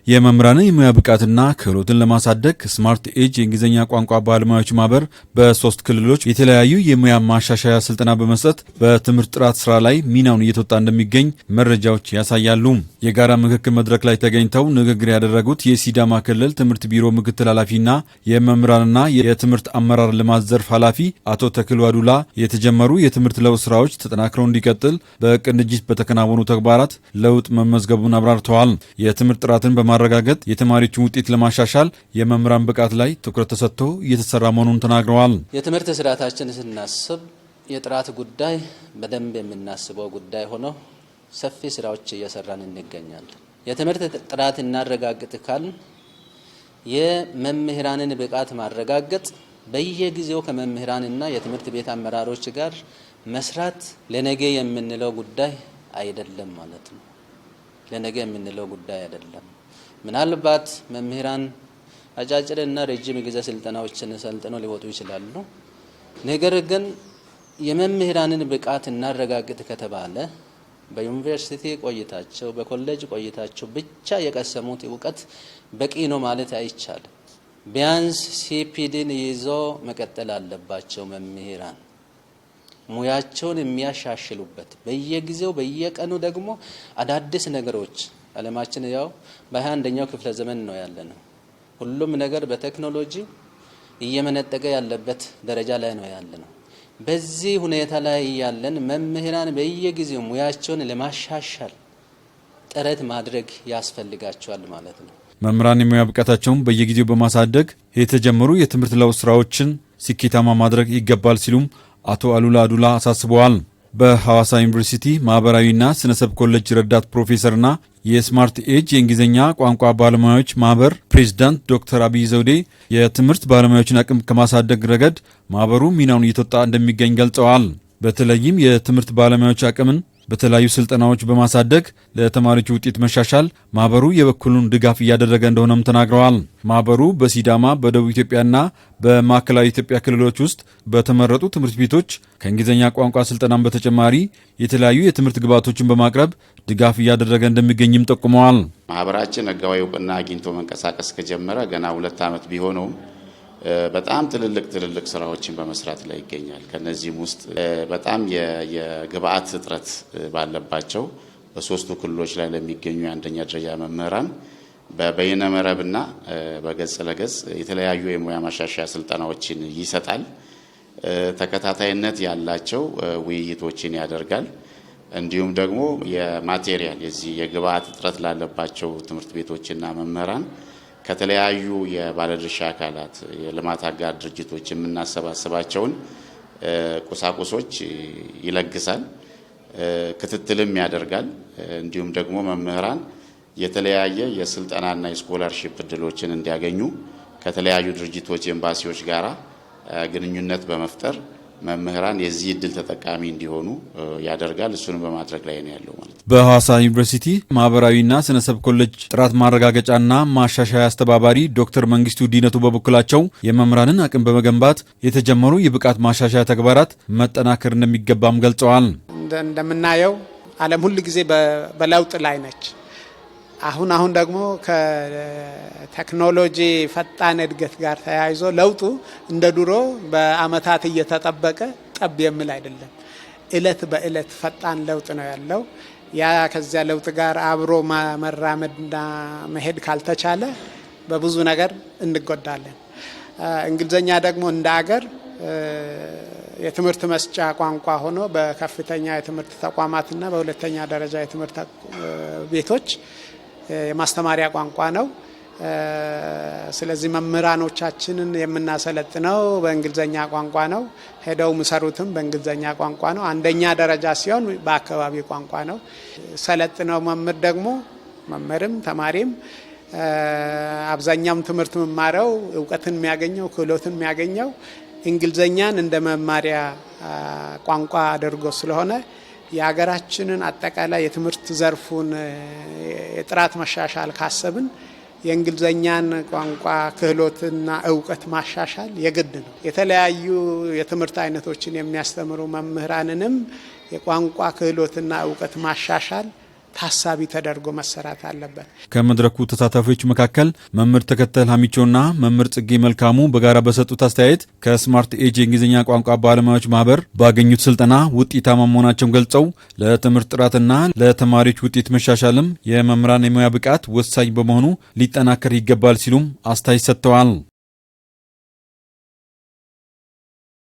የመምህራንን የሙያ ብቃትና ክህሎትን ለማሳደግ ስማርት ኤጅ የእንግሊዝኛ ቋንቋ ባለሙያዎች ማህበር በ3 ክልሎች የተለያዩ የሙያ ማሻሻያ ስልጠና በመስጠት በትምህርት ጥራት ስራ ላይ ሚናውን እየተወጣ እንደሚገኝ መረጃዎች ያሳያሉ። የጋራ ምክክር መድረክ ላይ ተገኝተው ንግግር ያደረጉት የሲዳማ ክልል ትምህርት ቢሮ ምክትል ኃላፊና የመምህራንና የትምህርት አመራር ልማት ዘርፍ ኃላፊ አቶ ተክሉ አዱላ የተጀመሩ የትምህርት ለውጥ ስራዎች ተጠናክረው እንዲቀጥል በቅንጅት በተከናወኑ ተግባራት ለውጥ መመዝገቡን አብራርተዋል። የትምህርት ጥራትን ማረጋገጥ የተማሪዎችን ውጤት ለማሻሻል የመምህራን ብቃት ላይ ትኩረት ተሰጥቶ እየተሰራ መሆኑን ተናግረዋል። የትምህርት ስርዓታችን ስናስብ የጥራት ጉዳይ በደንብ የምናስበው ጉዳይ ሆኖ ሰፊ ስራዎች እየሰራን እንገኛለን። የትምህርት ጥራት እናረጋግጥ ካል የመምህራንን ብቃት ማረጋገጥ በየጊዜው ከመምህራንና የትምህርት ቤት አመራሮች ጋር መስራት ለነገ የምንለው ጉዳይ አይደለም ማለት ነው። ለነገ የምንለው ጉዳይ አይደለም። ምናልባት መምህራን አጫጭርና ረጅም ጊዜ ስልጠናዎችን ሰልጥነው ሊወጡ ይችላሉ። ነገር ግን የመምህራንን ብቃት እናረጋግጥ ከተባለ በዩኒቨርሲቲ ቆይታቸው በኮሌጅ ቆይታቸው ብቻ የቀሰሙት እውቀት በቂ ነው ማለት አይቻልም። ቢያንስ ሲፒዲን ይዞ መቀጠል አለባቸው። መምህራን ሙያቸውን የሚያሻሽሉበት በየጊዜው በየቀኑ ደግሞ አዳዲስ ነገሮች ዓለማችን ያው በ21ኛው ክፍለ ዘመን ነው ያለነው። ሁሉም ነገር በቴክኖሎጂ እየመነጠቀ ያለበት ደረጃ ላይ ነው ያለነው። በዚህ ሁኔታ ላይ ያለን መምህራን በየጊዜው ሙያቸውን ለማሻሻል ጥረት ማድረግ ያስፈልጋቸዋል ማለት ነው። መምህራን የሙያ ብቃታቸውን በየጊዜው በማሳደግ የተጀመሩ የትምህርት ለውጥ ስራዎችን ስኬታማ ማድረግ ይገባል ሲሉም አቶ አሉላ አዱላ አሳስበዋል። በሐዋሳ ዩኒቨርሲቲ ማህበራዊና ስነሰብ ኮሌጅ ረዳት ፕሮፌሰርና የስማርት ኤጅ የእንግሊዝኛ ቋንቋ ባለሙያዎች ማህበር ፕሬዝዳንት ዶክተር አብይ ዘውዴ የትምህርት ባለሙያዎችን አቅም ከማሳደግ ረገድ ማህበሩ ሚናውን እየተወጣ እንደሚገኝ ገልጸዋል። በተለይም የትምህርት ባለሙያዎች አቅምን በተለያዩ ስልጠናዎች በማሳደግ ለተማሪዎች ውጤት መሻሻል ማህበሩ የበኩሉን ድጋፍ እያደረገ እንደሆነም ተናግረዋል። ማህበሩ በሲዳማ በደቡብ ኢትዮጵያና በማዕከላዊ ኢትዮጵያ ክልሎች ውስጥ በተመረጡ ትምህርት ቤቶች ከእንግሊዝኛ ቋንቋ ስልጠናም በተጨማሪ የተለያዩ የትምህርት ግብዓቶችን በማቅረብ ድጋፍ እያደረገ እንደሚገኝም ጠቁመዋል። ማህበራችን ህጋዊ እውቅና አግኝቶ መንቀሳቀስ ከጀመረ ገና 2 ዓመት ቢሆነውም በጣም ትልልቅ ስራዎችን በመስራት ላይ ይገኛል። ከነዚህም ውስጥ በጣም የግብዓት እጥረት ባለባቸው በ3ቱ ክልሎች ላይ ለሚገኙ የአንደኛ ደረጃ መምህራን በበይነ መረብና በገጽ ለገጽ የተለያዩ የሙያ ማሻሻያ ስልጠናዎችን ይሰጣል። ተከታታይነት ያላቸው ውይይቶችን ያደርጋል። እንዲሁም ደግሞ የማቴሪያል የዚህ የግብዓት እጥረት ላለባቸው ትምህርት ቤቶችና መምህራን ከተለያዩ የባለድርሻ አካላት የልማት አጋር ድርጅቶች የምናሰባስባቸውን ቁሳቁሶች ይለግሳል፣ ክትትልም ያደርጋል። እንዲሁም ደግሞ መምህራን የተለያየ የስልጠናና የስኮላርሺፕ እድሎችን እንዲያገኙ ከተለያዩ ድርጅቶች ኤምባሲዎች ጋራ ግንኙነት በመፍጠር መምህራን የዚህ እድል ተጠቃሚ እንዲሆኑ ያደርጋል። እሱንም በማድረግ ላይ ነው ያለው ማለት ነው። በሐዋሳ ዩኒቨርሲቲ ማህበራዊና ስነሰብ ኮሌጅ ጥራት ማረጋገጫና ማሻሻያ አስተባባሪ ዶክተር መንግስቱ ዲነቱ በበኩላቸው የመምህራንን አቅም በመገንባት የተጀመሩ የብቃት ማሻሻያ ተግባራት መጠናከር እንደሚገባም ገልጸዋል። እንደምናየው ዓለም ሁሉ ጊዜ በለውጥ ላይ ነች። አሁን ደግሞ ከቴክኖሎጂ ፈጣን እድገት ጋር ተያይዞ ለውጡ እንደ ድሮ በአመታት እየተጠበቀ ጠብ የሚል አይደለም። እለት በእለት ፈጣን ለውጥ ነው ያለው። ያ ከዚያ ለውጥ ጋር አብሮ መራመድና መሄድ ካልተቻለ በብዙ ነገር እንጎዳለን። እንግሊዝኛ ደግሞ እንደ አገር የትምህርት መስጫ ቋንቋ ሆኖ በከፍተኛ የትምህርት ተቋማትና በሁለተኛ ደረጃ የትምህርት ቤቶች የማስተማሪያ ቋንቋ ነው። ስለዚህ መምህራኖቻችንን የምናሰለጥነው በእንግሊዝኛ ቋንቋ ነው። ሄደው የሚሰሩትም በእንግሊዝኛ ቋንቋ ነው። አንደኛ ደረጃ ሲሆን በአካባቢ ቋንቋ ነው። ሰለጥነው መምህር ደግሞ መምህርም ተማሪም አብዛኛውም ትምህርት መማረው እውቀትን የሚያገኘው ክህሎትን የሚያገኘው እንግሊዝኛን እንደ መማሪያ ቋንቋ አድርጎ ስለሆነ የሀገራችንን አጠቃላይ የትምህርት ዘርፉን የጥራት መሻሻል ካሰብን የእንግሊዝኛን ቋንቋ ክህሎትና እውቀት ማሻሻል የግድ ነው። የተለያዩ የትምህርት አይነቶችን የሚያስተምሩ መምህራንንም የቋንቋ ክህሎትና እውቀት ማሻሻል ታሳቢ ተደርጎ መሰራት አለበት። ከመድረኩ ተሳታፊዎች መካከል መምህር ተከተል ሀሚቾና መምህር ጽጌ መልካሙ በጋራ በሰጡት አስተያየት ከስማርት ኤጅ የእንግሊዝኛ ቋንቋ ባለሙያዎች ማህበር ባገኙት ስልጠና ውጤታማ መሆናቸውን ገልጸው ለትምህርት ጥራትና ለተማሪዎች ውጤት መሻሻልም የመምህራን የሙያ ብቃት ወሳኝ በመሆኑ ሊጠናከር ይገባል ሲሉም አስተያየት ሰጥተዋል።